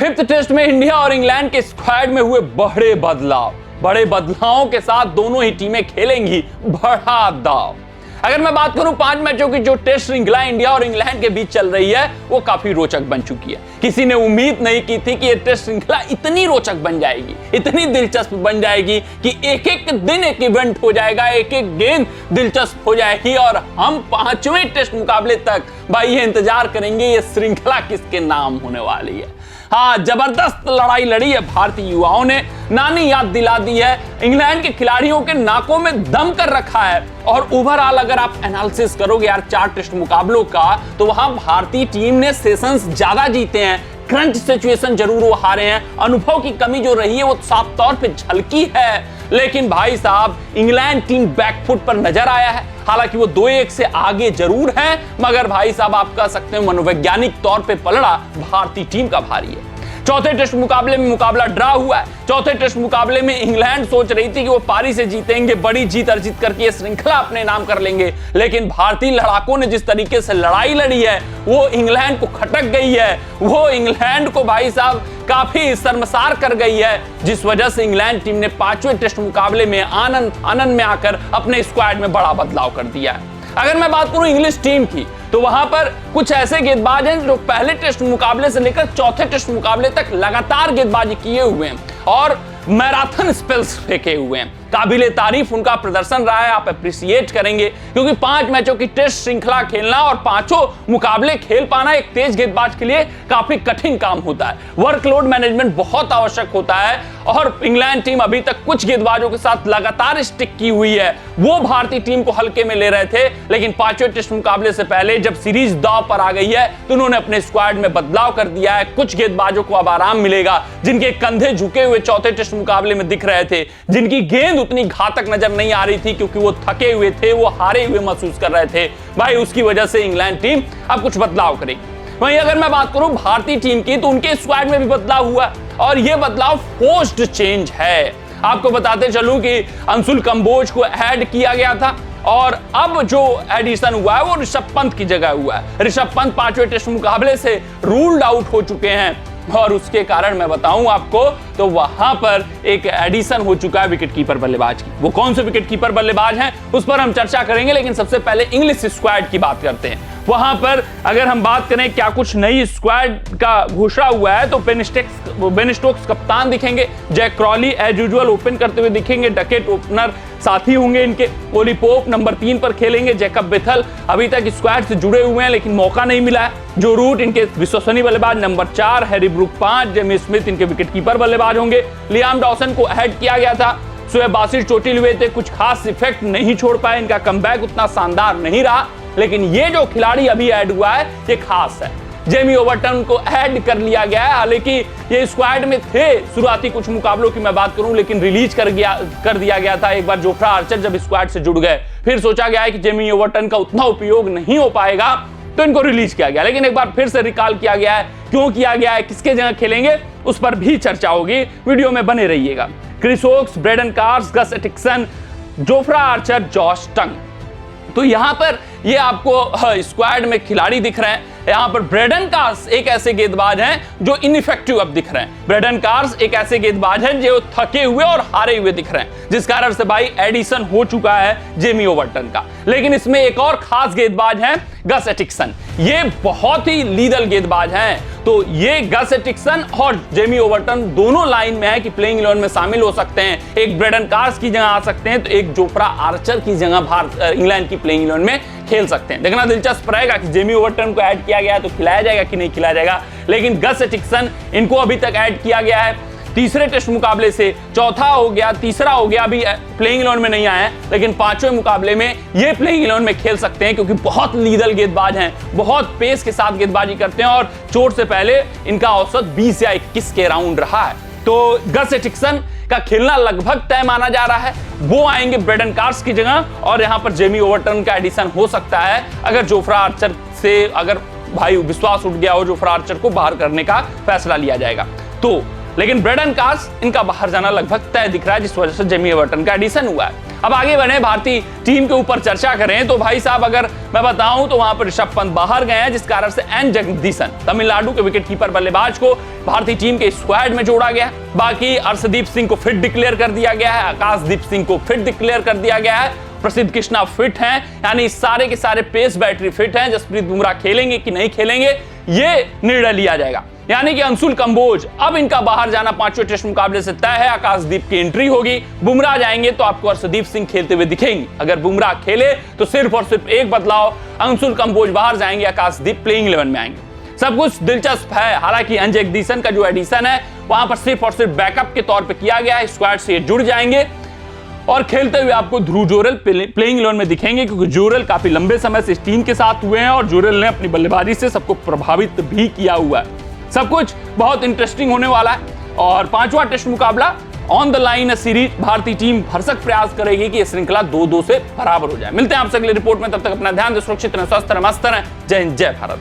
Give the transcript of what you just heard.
Fifth test में India और England के स्क्वाड में हुए बड़े बदलावों के साथ दोनों ही टीमें खेलेंगी बड़ा दांव। अगर मैं बात करूं 5 मैचों की जो टेस्ट श्रृंखला इंडिया और इंग्लैंड के बीच चल रही है वो काफी रोचक बन चुकी है। किसी ने उम्मीद नहीं की थी कि ये टेस्ट श्रृंखला इतनी रोचक बन जाएगी, इतनी दिलचस्प बन जाएगी कि एक एक दिन एक इवेंट हो जाएगा, एक एक गेंद दिलचस्प हो जाएगी और हम 5वें टेस्ट मुकाबले तक भाई ये इंतजार करेंगे ये श्रृंखला किसके नाम होने वाली है। हाँ, जबरदस्त लड़ाई लड़ी है भारतीय युवाओं ने, नानी याद दिला दी है, इंग्लैंड के खिलाड़ियों के नाकों में दम कर रखा है। और ओवरऑल अगर आप एनालिसिस करोगे यार 4 टेस्ट मुकाबलों का, तो वहां भारतीय टीम ने सेशंस ज्यादा जीते हैं, क्रंच सिचुएशन जरूर वो हारे हैं, अनुभव की कमी जो रही है वो साफ तौर पे झलकी है। लेकिन भाई साहब इंग्लैंड टीम बैकफुट पर नजर आया है। हालांकि वो 2-1 से आगे जरूर है, मगर भाई साहब आप कह सकते हैं मनोवैज्ञानिक तौर पे पलड़ा भारतीय टीम का भारी है। चौथे टेस्ट मुकाबले में मुकाबला ड्रा हुआ है। चौथे टेस्ट मुकाबले में इंग्लैंड सोच रही थी कि वो पारी से जीतेंगे, बड़ी जीत अर्जित करके ये श्रृंखला अपने नाम कर लेंगे, लेकिन भारतीय लड़ाकों ने जिस तरीके से लड़ाई लड़ी है वो इंग्लैंड को खटक गई है, वो इंग्लैंड को भाई साहब काफी शर्मसार कर गई है, जिस वजह से इंग्लैंड टीम ने 5वें टेस्ट मुकाबले में आनंद में आकर अपने स्क्वाड में बड़ा बदलाव कर दिया है। अगर मैं बात करूं इंग्लिश टीम की, तो वहां पर कुछ ऐसे गेंदबाज हैं जो पहले टेस्ट मुकाबले से लेकर चौथे टेस्ट मुकाबले तक लगातार गेंदबाजी किए हुए हैं और मैराथन स्पेल्स फेंके हुए हैं। काबिले तारीफ उनका प्रदर्शन रहा है, आप अप्रिशिएट करेंगे, क्योंकि 5 मैचों की टेस्ट श्रृंखला खेलना और 5 मुकाबले खेल पाना एक तेज गेंदबाज के लिए काफी कठिन काम होता है। वर्कलोड मैनेजमेंट बहुत आवश्यक होता है और इंग्लैंड टीम अभी तक कुछ गेंदबाजों के साथ लगातार स्टिक की हुई है। वो भारतीय टीम को हल्के में ले रहे थे, लेकिन 5वें टेस्ट मुकाबले से पहले जब सीरीज दांव पर आ गई है तो उन्होंने अपने स्क्वाड में बदलाव कर दिया है। कुछ गेंदबाजों को अब आराम मिलेगा, जिनके कंधे झुके हुए चौथे टेस्ट मुकाबले में दिख रहे थे, जिनकी गेंद उतनी घातक नजर नहीं आ रही थी क्योंकि वो थके हुए थे, वो हारे हुए महसूस कर रहे थे। भाई उसकी वजह से इंग्लैंड टीम अब कुछ बदलाव करेगी। वहीं अगर मैं बात करूं भारतीय टीम की, तो उनके स्क्वाड में भी बदलाव हुआ और यह बदलाव फोर्स्ड चेंज है। आपको बताते चलूं कि अंशुल कंबोज को ऐड किया गया था और अब जो एडिशन हुआ है वो ऋषभ पंत की जगह हुआ है। ऋषभ पंत 5वें टेस्ट मुकाबले से रूल्ड आउट हो चुके हैं और उसके कारण मैं बताऊं आपको, तो वहां पर एक एडिशन हो चुका है विकेटकीपर बल्लेबाज की। वो कौन से विकेटकीपर बल्लेबाज हैं उस पर हम चर्चा करेंगे, लेकिन सबसे पहले इंग्लिश स्क्वाड की बात करते हैं। वहां पर अगर हम बात करें क्या कुछ नई स्क्वाड का घोषणा हुआ है, तो बेन स्टोक्स कप्तान दिखेंगे, Jack Crawley as usual open करते हुए दिखेंगे, डकेट ओपनर साथी होंगे इनके, ओली पोप नंबर 3 पर खेलेंगे, जैकब बेथल अभी तक स्क्वाड से जुड़े हुए हैं लेकिन मौका नहीं मिला है, जो रूट इनके विश्वसनीय बल्लेबाज number 4, Harry Brook 5, Jamie Smith इनके विकेटकीपर बल्लेबाज होंगे। लियाम डॉसन को ऐड किया गया था, शोएब बासिर चोटिल हुए थे, कुछ खास इफेक्ट नहीं छोड़ पाए, इनका कमबैक उतना शानदार नहीं रहा, लेकिन ये जो खिलाड़ी अभी ऐड हुआ है ये खास है। जेमी ओवरटन को ऐड कर लिया गया है, हालांकि ये स्क्वाड में थे शुरुआती कुछ मुकाबलों की मैं बात करूं, लेकिन रिलीज कर दिया गया था एक बार जोफ्रा आर्चर जब स्क्वाड से जुड़ गए। फिर सोचा गया है कि जेमी ओवरटन का उतना उपयोग नहीं हो पाएगा तो इनको रिलीज किया गया, लेकिन एक बार फिर से रिकॉल किया गया है। क्यों किया गया है, किसके जगह खेलेंगे, उस पर भी चर्चा होगी, वीडियो में बने रहिएगा। क्रिस ओक्स, ब्रेडन कार्स, गस एटिक्सन, जोफ्रा आर्चर, जॉश टंग, तो यहां पर ये आपको स्क्वाड में खिलाड़ी दिख रहे हैं। यहां पर ब्रेडन कार्स एक ऐसे गेंदबाज हैं जो इनइफेक्टिव अब दिख रहे हैं। ब्रेडन कार्स एक ऐसे गेंदबाज हैं जो थके हुए और हारे हुए दिख रहे हैं, जिस कारण से भाई एडिशन हो चुका है जेमी ओवरटन का। लेकिन इसमें एक और खास गेंदबाज हैं गस एटिक्सन, ये बहुत ही लीडल गेंदबाज हैं। तो ये गस एटिक्सन और जेमी ओवरटन दोनों लाइन में है कि प्लेइंग 11 में शामिल हो सकते हैं, एक ब्रेडन कार्स की जगह आ सकते हैं, तो एक जोफ्रा आर्चर की जगह इंग्लैंड की प्लेइंग 11 में खेल सकते हैं। देखना दिलचस्प रहेगा कि जेमी ओवरटन को ऐड किया गया है तो खिलाया जाएगा कि नहीं खिलाया जाएगा, लेकिन गस एटिक्सन इनको अभी तक ऐड किया गया है तीसरे टेस्ट मुकाबले से, चौथा हो गया, तीसरा हो गया, अभी प्लेइंग 11 में नहीं आया है, लेकिन 5वें मुकाबले में ये प्लेइंग 11 में खेल सकते हैं क्योंकि बहुत लीडल गेंदबाज हैं, बहुत पेस के साथ गेंदबाजी करते हैं और चोट से पहले इनका औसत 20 या 21 के राउंड रहा है। तो गस एटिक्सन का खेलना लगभग तय माना जा रहा है, वो आएंगे ब्रेडन कार्स की जगह और यहां पर जेमी ओवरटन का एडिशन हो सकता है अगर जोफ्रा आर्चर से अगर भाई विश्वास उठ गया हो, जोफ्रा आर्चर को बाहर करने का फैसला लिया जाएगा तो। लेकिन ब्रेडन कार्स इनका बाहर जाना लगभग तय दिख रहा है, जिस वजह से जेमी ओवरटन का एडिशन हुआ है। अब आगे बढ़े भारतीय टीम के ऊपर चर्चा करें तो भाई साहब अगर मैं बताऊं तो वहां पर ऋषभ पंत बाहर गए हैं, जिस कारण से एन जगदीशन तमिलनाडु के विकेटकीपर बल्लेबाज को भारतीय टीम के स्क्वाड में जोड़ा गया है। बाकी अर्शदीप सिंह को फिट डिक्लेयर कर दिया गया है, आकाशदीप सिंह को फिट डिक्लेयर कर दिया गया है, प्रसिद्ध कृष्णा फिट हैं, यानी सारे के सारे पेस बैटरी फिट हैं। जसप्रीत बुमराह खेलेंगे कि नहीं खेलेंगे ये निर्णय लिया जाएगा। यानी कि अंशुल कंबोज अब इनका बाहर जाना पांचवें टेस्ट मुकाबले से तय है। आकाशदीप की एंट्री होगी, बुमराह जाएंगे तो आपको अर्शदीप सिंह खेलते हुए दिखेंगे। अगर बुमराह खेले तो सिर्फ और सिर्फ एक बदलाव, अंशुल कंबोज बाहर जाएंगे, आकाशदीप प्लेइंग 11 में आएंगे। सब कुछ दिलचस्प है। हालांकि अंजय जगदीशन का जो एडिशन है वहां पर सिर्फ और सिर्फ बैकअप के तौर पर किया गया है। स्क्वाड से जुड़ जाएंगे और खेलते हुए आपको ध्रुव जोरेल प्लेइंग 11 में दिखेंगे, क्योंकि जोरेल काफी लंबे समय से इस टीम के साथ हुए हैं और जोरेल ने अपनी बल्लेबाजी से सबको प्रभावित भी किया हुआ है। सब कुछ बहुत इंटरेस्टिंग होने वाला है और पांचवा टेस्ट मुकाबला ऑन द लाइन सीरीज भारतीय टीम भरसक प्रयास करेगी कि यह श्रृंखला 2-2 से बराबर हो जाए। मिलते हैं आपसे अगली रिपोर्ट में, तब तक अपना ध्यान दें, सुरक्षित रहें, स्वस्थ रहें, मस्त रहें। जय हिंद, जय भारत।